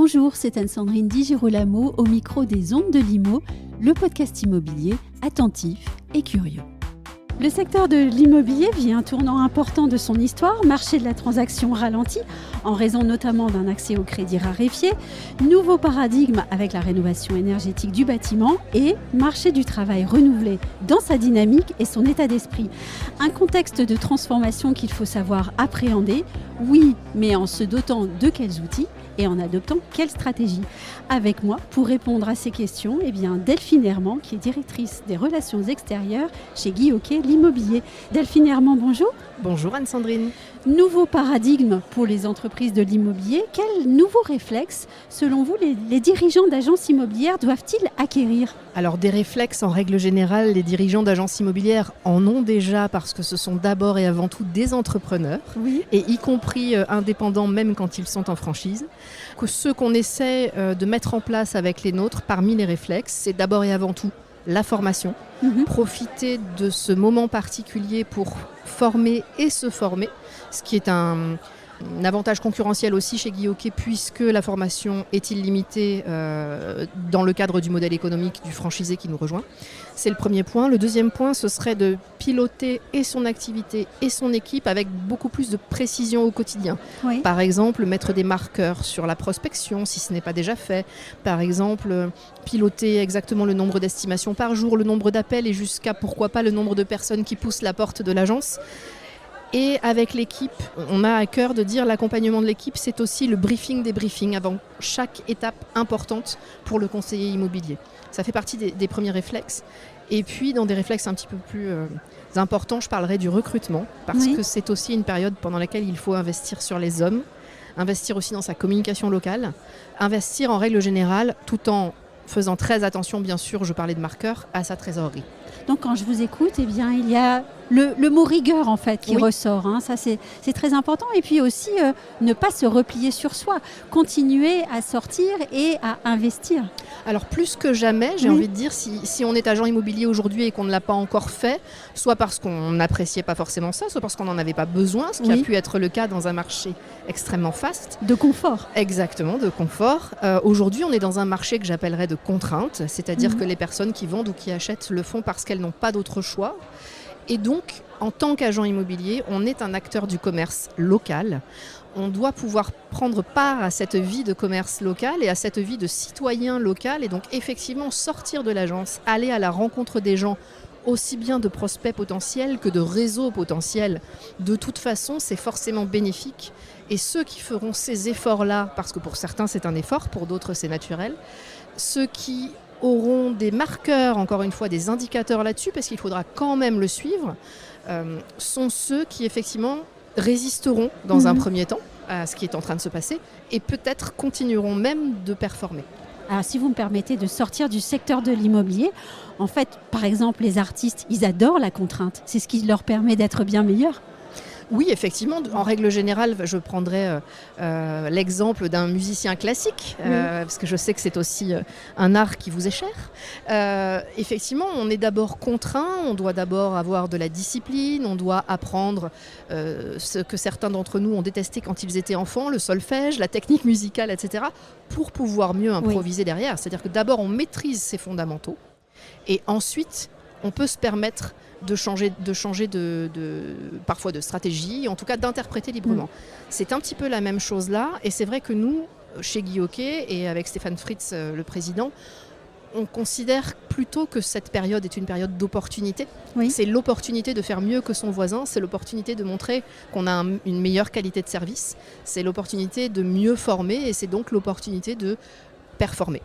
Bonjour, c'est Anne-Sandrine Di Girolamo au micro des Ondes de l'Imo, le podcast immobilier attentif et curieux. Le secteur de l'immobilier vit un tournant important de son histoire, marché de la transaction ralenti, en raison notamment d'un accès au crédit raréfié, nouveau paradigme avec la rénovation énergétique du bâtiment et marché du travail renouvelé dans sa dynamique et son état d'esprit. Un contexte de transformation qu'il faut savoir appréhender, oui, mais en se dotant de quels outils et en adoptant quelle stratégie. Avec moi, pour répondre à ces questions, Delphine Herman, qui est directrice des relations extérieures chez Guy Hockey l'immobilier. Delphine Herman, bonjour. Bonjour Anne-Sandrine. Nouveau paradigme pour les entreprises de l'immobilier. Quels nouveaux réflexes, selon vous, les dirigeants d'agences immobilières doivent-ils acquérir ? Alors des réflexes, en règle générale, les dirigeants d'agences immobilières en ont déjà parce que ce sont d'abord et avant tout des entrepreneurs, oui. Et y compris indépendants même quand ils sont en franchise. Que ceux qu'on essaie de mettre en place avec les nôtres, parmi les réflexes, c'est d'abord et avant tout la formation. Profiter de ce moment particulier pour former et se former, ce qui est un avantage concurrentiel aussi chez Guy Hockey puisque la formation est illimitée dans le cadre du modèle économique du franchisé qui nous rejoint. C'est le premier point. Le deuxième point, ce serait de piloter et son activité et son équipe avec beaucoup plus de précision au quotidien. Oui. Par exemple, mettre des marqueurs sur la prospection si ce n'est pas déjà fait. Par exemple, piloter exactement le nombre d'estimations par jour, le nombre d'appels et jusqu'à pourquoi pas le nombre de personnes qui poussent la porte de l'agence. Et avec l'équipe, on a à cœur de dire l'accompagnement de l'équipe, c'est aussi le briefing des briefings avant chaque étape importante pour le conseiller immobilier. Ça fait partie des premiers réflexes. Et puis, dans des réflexes un petit peu plus importants, je parlerai du recrutement, parce que c'est aussi une période pendant laquelle il faut investir sur les hommes, investir aussi dans sa communication locale, investir en règle générale, tout en faisant très attention, bien sûr, je parlais de marqueurs, à sa trésorerie. Donc quand je vous écoute, il y a le mot rigueur en fait qui ressort. Ça c'est très important. Et puis aussi ne pas se replier sur soi, continuer à sortir et à investir. Alors plus que jamais, j'ai envie de dire, si on est agent immobilier aujourd'hui et qu'on ne l'a pas encore fait, soit parce qu'on n'appréciait pas forcément ça, soit parce qu'on n'en avait pas besoin, ce qui a pu être le cas dans un marché extrêmement faste. De confort. Exactement, de confort. Aujourd'hui, on est dans un marché que j'appellerais de contrainte, c'est-à-dire que les personnes qui vendent ou qui achètent le font parce qu'elles n'ont pas d'autre choix. Et donc, en tant qu'agent immobilier, on est un acteur du commerce local. On doit pouvoir prendre part à cette vie de commerce local et à cette vie de citoyen local et donc effectivement sortir de l'agence, aller à la rencontre des gens, aussi bien de prospects potentiels que de réseaux potentiels. De toute façon, c'est forcément bénéfique. Et ceux qui feront ces efforts-là, parce que pour certains c'est un effort, pour d'autres c'est naturel, ceux qui auront des marqueurs, encore une fois des indicateurs là-dessus, parce qu'il faudra quand même le suivre, sont ceux qui effectivement résisteront dans un premier temps à ce qui est en train de se passer et peut-être continueront même de performer. Alors si vous me permettez de sortir du secteur de l'immobilier, en fait, par exemple, les artistes, ils adorent la contrainte. C'est ce qui leur permet d'être bien meilleurs. Oui, effectivement. En règle générale, je prendrais l'exemple d'un musicien classique, parce que je sais que c'est aussi un art qui vous est cher. Effectivement, on est d'abord contraint, on doit d'abord avoir de la discipline, on doit apprendre ce que certains d'entre nous ont détesté quand ils étaient enfants, le solfège, la technique musicale, etc., pour pouvoir mieux improviser derrière. C'est-à-dire que d'abord, on maîtrise ses fondamentaux, et ensuite, on peut se permettre de changer parfois de stratégie, en tout cas d'interpréter librement. C'est un petit peu la même chose là, et c'est vrai que nous, chez Guy Hockey, et avec Stéphane Fritz, le président, on considère plutôt que cette période est une période d'opportunité. C'est l'opportunité de faire mieux que son voisin, c'est l'opportunité de montrer qu'on a une meilleure qualité de service, c'est l'opportunité de mieux former, et c'est donc l'opportunité de performer.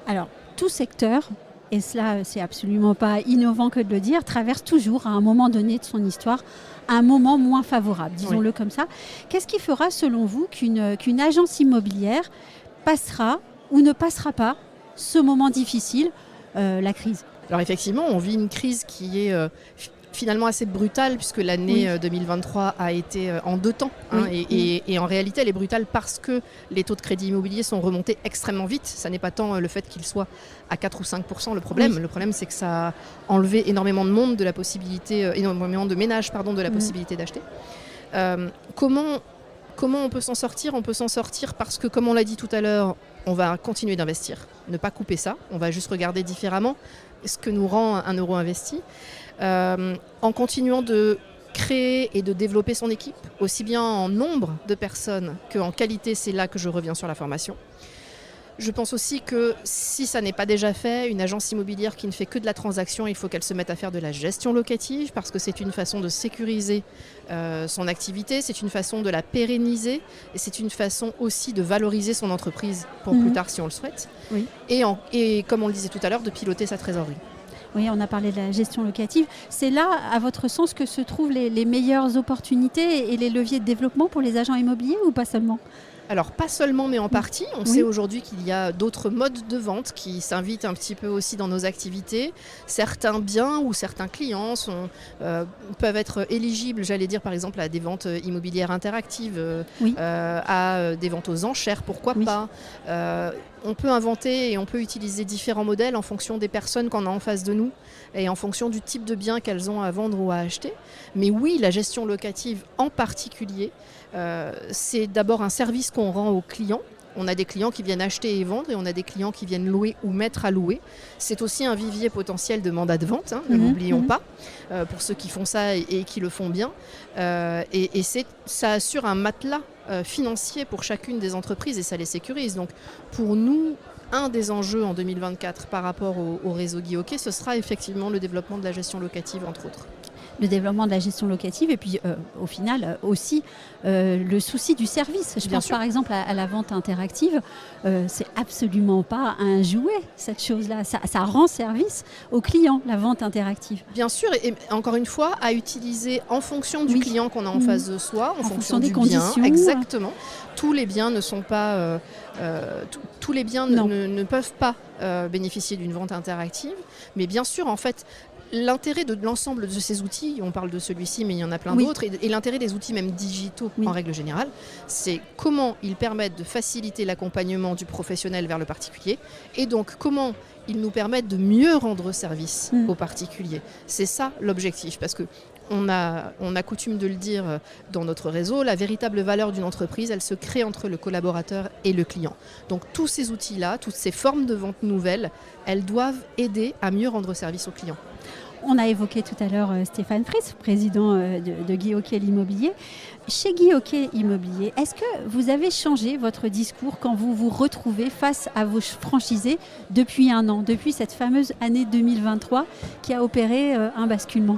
Alors, tout secteur, et cela, c'est absolument pas innovant que de le dire, traverse toujours, à un moment donné de son histoire, un moment moins favorable, disons-le comme ça. Qu'est-ce qui fera, selon vous, qu'une agence immobilière passera ou ne passera pas ce moment difficile, la crise ? Alors effectivement, on vit une crise qui est finalement assez brutale, puisque l'année 2023 a été en deux temps. Et en réalité, elle est brutale parce que les taux de crédit immobilier sont remontés extrêmement vite. Ça n'est pas tant le fait qu'ils soient à 4 ou 5% le problème. Le problème, c'est que ça a enlevé énormément de monde de la possibilité, énormément de ménages, de la possibilité d'acheter. Comment Comment on peut s'en sortir ? On peut s'en sortir parce que, comme on l'a dit tout à l'heure, on va continuer d'investir, ne pas couper ça, on va juste regarder différemment ce que nous rend un euro investi, en continuant de créer et de développer son équipe, aussi bien en nombre de personnes qu'en qualité. C'est là que je reviens sur la formation. Je pense aussi que si ça n'est pas déjà fait, une agence immobilière qui ne fait que de la transaction, il faut qu'elle se mette à faire de la gestion locative parce que c'est une façon de sécuriser son activité, c'est une façon de la pérenniser et c'est une façon aussi de valoriser son entreprise pour plus tard si on le souhaite. Oui. Et comme on le disait tout à l'heure, de piloter sa trésorerie. Oui, on a parlé de la gestion locative. C'est là, à votre sens, que se trouvent les meilleures opportunités et les leviers de développement pour les agents immobiliers ou pas seulement ? Alors pas seulement mais en partie, on sait aujourd'hui qu'il y a d'autres modes de vente qui s'invitent un petit peu aussi dans nos activités. Certains biens ou certains clients peuvent être éligibles, j'allais dire par exemple à des ventes immobilières interactives, à des ventes aux enchères, pourquoi pas. On peut inventer et on peut utiliser différents modèles en fonction des personnes qu'on a en face de nous et en fonction du type de bien qu'elles ont à vendre ou à acheter. Mais oui, la gestion locative en particulier, c'est d'abord un service qu'on rend aux clients. On a des clients qui viennent acheter et vendre et on a des clients qui viennent louer ou mettre à louer. C'est aussi un vivier potentiel de mandat de vente, ne l'oublions pas, pour ceux qui font ça et qui le font bien. Et ça assure un matelas financier pour chacune des entreprises et ça les sécurise. Donc pour nous, un des enjeux en 2024 par rapport au réseau Guy Hockey, ce sera effectivement le développement de la gestion locative, entre autres. Le développement de la gestion locative et puis au final aussi le souci du service. Je pense par exemple à la vente interactive. C'est absolument pas un jouet cette chose-là. Ça rend service aux clients, la vente interactive. Bien sûr, et encore une fois, à utiliser en fonction du client qu'on a en face de soi, en fonction des du conditions. Bien. Exactement. Tous les biens ne sont pas... tous les biens ne peuvent pas bénéficier d'une vente interactive. Mais bien sûr, en fait... L'intérêt de l'ensemble de ces outils, on parle de celui-ci, mais il y en a plein d'autres, et l'intérêt des outils même digitaux en règle générale, c'est comment ils permettent de faciliter l'accompagnement du professionnel vers le particulier, et donc comment ils nous permettent de mieux rendre service aux particuliers. C'est ça l'objectif, parce que on a coutume de le dire dans notre réseau, la véritable valeur d'une entreprise, elle se crée entre le collaborateur et le client. Donc tous ces outils-là, toutes ces formes de vente nouvelles, elles doivent aider à mieux rendre service aux clients. On a évoqué tout à l'heure Stéphane Fritz, président de Guy Hockey l'immobilier. Chez Guy Hockey Immobilier, est-ce que vous avez changé votre discours quand vous vous retrouvez face à vos franchisés depuis un an, depuis cette fameuse année 2023 qui a opéré un basculement ?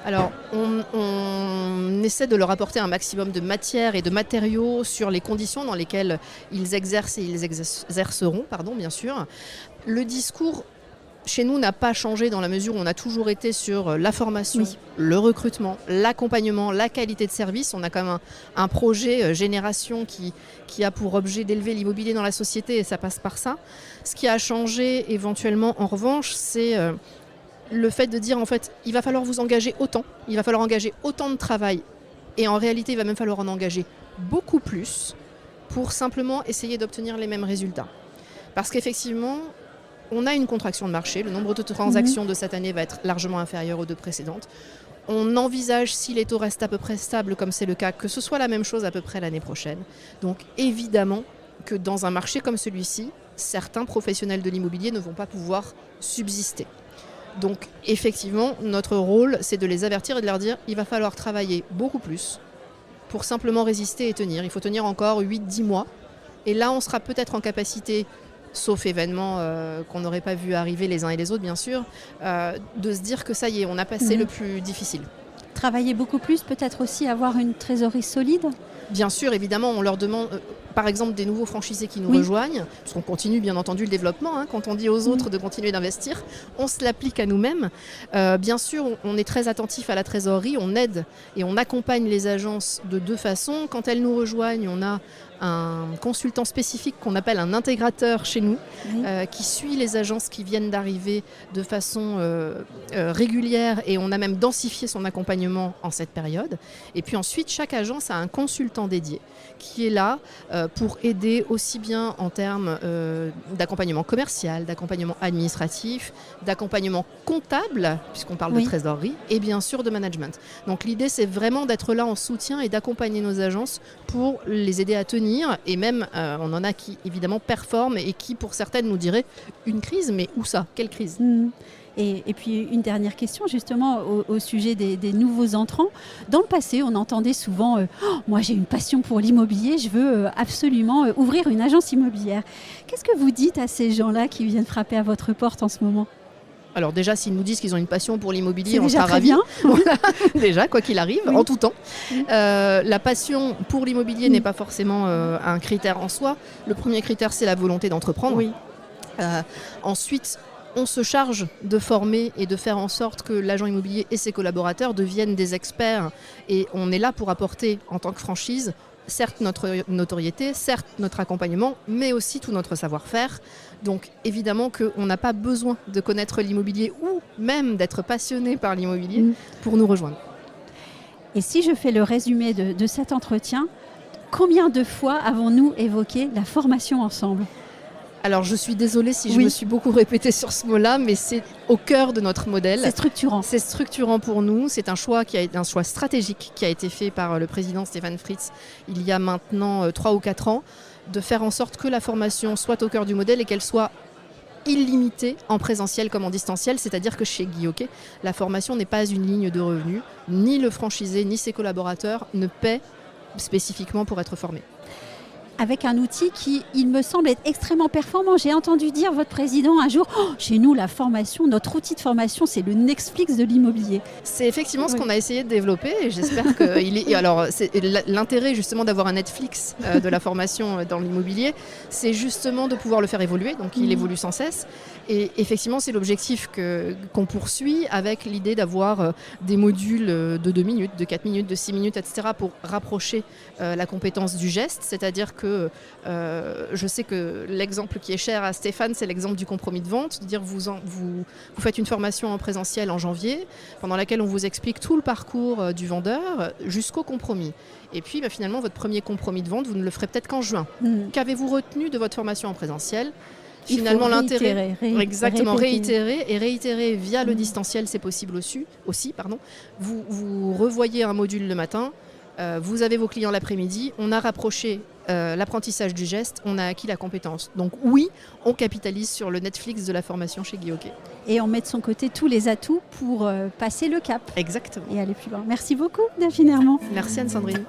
Alors, on essaie de leur apporter un maximum de matière et de matériaux sur les conditions dans lesquelles ils exercent et ils exerceront, bien sûr. Le discours chez nous n'a pas changé dans la mesure où on a toujours été sur la formation, le recrutement, l'accompagnement, la qualité de service. On a quand même un projet génération qui a pour objet d'élever l'immobilier dans la société et ça passe par ça. Ce qui a changé éventuellement en revanche, c'est le fait de dire en fait il va falloir vous engager autant, il va falloir engager autant de travail et en réalité il va même falloir en engager beaucoup plus pour simplement essayer d'obtenir les mêmes résultats. Parce qu'effectivement, on a une contraction de marché, le nombre de transactions de cette année va être largement inférieur aux deux précédentes. On envisage, si les taux restent à peu près stables comme c'est le cas, que ce soit la même chose à peu près l'année prochaine. Donc évidemment que dans un marché comme celui-ci, certains professionnels de l'immobilier ne vont pas pouvoir subsister. Donc effectivement, notre rôle, c'est de les avertir et de leur dire il va falloir travailler beaucoup plus pour simplement résister et tenir. Il faut tenir encore 8-10 mois. Et là, on sera peut-être en capacité, sauf événements qu'on n'aurait pas vu arriver les uns et les autres, bien sûr, de se dire que ça y est, on a passé le plus difficile. Travailler beaucoup plus, peut-être aussi avoir une trésorerie solide ? Bien sûr, évidemment, on leur demande, par exemple, des nouveaux franchisés qui nous rejoignent, parce qu'on continue bien entendu le développement, quand on dit aux autres de continuer d'investir, on se l'applique à nous-mêmes. Bien sûr, on est très attentif à la trésorerie, on aide et on accompagne les agences de deux façons. Quand elles nous rejoignent, on a un consultant spécifique qu'on appelle un intégrateur chez nous, qui suit les agences qui viennent d'arriver de façon régulière et on a même densifié son accompagnement en cette période. Et puis ensuite, chaque agence a un consultant consultant dédié qui est là pour aider aussi bien en termes d'accompagnement commercial, d'accompagnement administratif, d'accompagnement comptable, puisqu'on parle de trésorerie, et bien sûr de management. Donc l'idée, c'est vraiment d'être là en soutien et d'accompagner nos agences pour les aider à tenir. Et même, on en a qui, évidemment, performent et qui, pour certaines, nous diraient une crise, mais où ça? Quelle crise? Et puis une dernière question justement au sujet des nouveaux entrants. Dans le passé, on entendait souvent moi j'ai une passion pour l'immobilier, je veux absolument ouvrir une agence immobilière. Qu'est-ce que vous dites à ces gens-là qui viennent frapper à votre porte en ce moment ? Alors déjà, s'ils nous disent qu'ils ont une passion pour l'immobilier, c'est on déjà sera très ravis. bien. Voilà, déjà, quoi qu'il arrive, en tout temps. La passion pour l'immobilier n'est pas forcément un critère en soi. Le premier critère, c'est la volonté d'entreprendre. Ensuite, on se charge de former et de faire en sorte que l'agent immobilier et ses collaborateurs deviennent des experts. Et on est là pour apporter, en tant que franchise, certes notre notoriété, certes notre accompagnement, mais aussi tout notre savoir-faire. Donc évidemment qu'on n'a pas besoin de connaître l'immobilier ou même d'être passionné par l'immobilier pour nous rejoindre. Et si je fais le résumé de cet entretien, combien de fois avons-nous évoqué la formation ensemble ? Alors je suis désolée si je me suis beaucoup répétée sur ce mot-là, mais c'est au cœur de notre modèle. C'est structurant. C'est structurant pour nous. C'est un choix stratégique qui a été fait par le président Stéphane Fritz il y a maintenant 3 ou 4 ans, de faire en sorte que la formation soit au cœur du modèle et qu'elle soit illimitée en présentiel comme en distanciel, c'est-à-dire que chez Guy Hockey, la formation n'est pas une ligne de revenus, ni le franchisé ni ses collaborateurs ne paient spécifiquement pour être formés. Avec un outil qui, il me semble, être extrêmement performant. J'ai entendu dire votre président un jour, chez nous, la formation, notre outil de formation, c'est le Netflix de l'immobilier. C'est effectivement ce qu'on a essayé de développer et j'espère qu'il est... Alors, l'intérêt justement d'avoir un Netflix de la formation dans l'immobilier, c'est justement de pouvoir le faire évoluer, donc il évolue sans cesse. Et effectivement, c'est l'objectif qu'on poursuit avec l'idée d'avoir des modules de 2 minutes, de 4 minutes, de 6 minutes, etc. pour rapprocher la compétence du geste, c'est-à-dire que je sais que l'exemple qui est cher à Stéphane, c'est l'exemple du compromis de vente. C'est-à-dire vous faites une formation en présentiel en janvier, pendant laquelle on vous explique tout le parcours du vendeur jusqu'au compromis. Et puis finalement, votre premier compromis de vente, vous ne le ferez peut-être qu'en juin. Qu'avez-vous retenu de votre formation en présentiel ? Finalement, l'intérêt, réitérer via le distanciel, c'est possible aussi. Vous revoyez un module le matin, vous avez vos clients l'après-midi, on a rapproché l'apprentissage du geste, on a acquis la compétence. Donc oui, on capitalise sur le Netflix de la formation chez Guy Hockey. Et on met de son côté tous les atouts pour passer le cap. Exactement. Et aller plus loin. Merci beaucoup, Delphine Herman. Merci Anne-Sandrine.